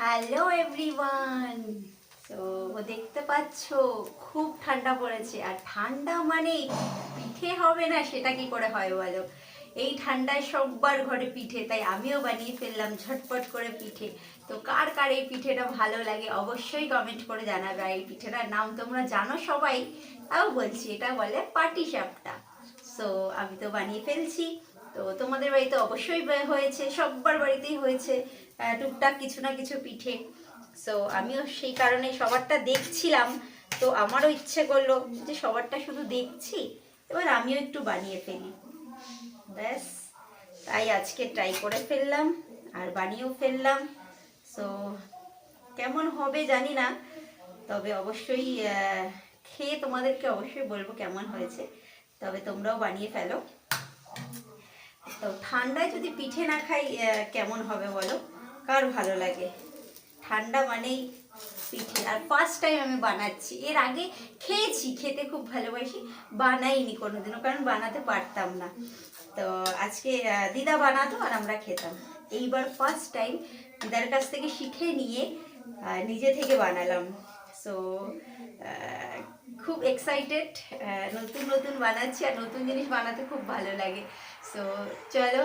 Hello everyone. তো দেখতে পাচ্ছ খুব ঠান্ডা পড়েছে, আর ঠান্ডা মানে পিঠে হবে না সেটা কি করে হয় বলো। এই ঠান্ডায় সবার ঘরে পিঠে, তাই আমিও বানিয়ে ফেললাম ঝটপট করে পিঠে। তো কার কার এই পিঠেটা ভালো লাগে অবশ্যই কমেন্ট করে জানাবে। আর এই পিঠেটার নাম তোমরা জানো সবাই, তাও বলছি, এটা বলে পাটিসাপটা। সো আমি তো বানিয়ে ফেলছি। তো তোমাদের বাড়িতে অবশ্যই হয়েছে, সবার বাড়িতেই হয়েছে টুকটাক কিছু না কিছু পিঠে। সো আমিও সেই কারণে সবারটা দেখছিলাম, তো আমারও ইচ্ছে করলো যে সবারটা শুধু দেখছি, এবার আমিও একটু বানিয়ে ফেলি। ব্যাস, তাই আজকে ট্রাই করে ফেললাম আর বানিয়েও ফেললাম। সো কেমন হবে জানি না, তবে অবশ্যই খেয়ে তোমাদেরকে অবশ্যই বলবো কেমন হয়েছে। তবে তোমরাও বানিয়ে ফেলো। তো ঠান্ডায় যদি পিঠে না খাই কেমন হবে বলো, কার ভালো লাগে? ঠান্ডা মানেই পিঠে। আর ফার্স্ট টাইম আমি বানাচ্ছি, এর আগে খেয়েছি, খেতে খুব ভালোবাসি, বানাইনি কোনোদিনও, কারণ বানাতে পারতাম না। তো আজকে দিদা বানাতো আর আমরা খেতাম। এইবার ফার্স্ট টাইম দিদার কাছ থেকে শিখে নিয়ে নিজে থেকে বানালাম। সো খুব এক্সাইটেড, নতুন নতুন বানাচ্ছি, আর নতুন জিনিস বানাতে খুব ভালো লাগে। সো চলো।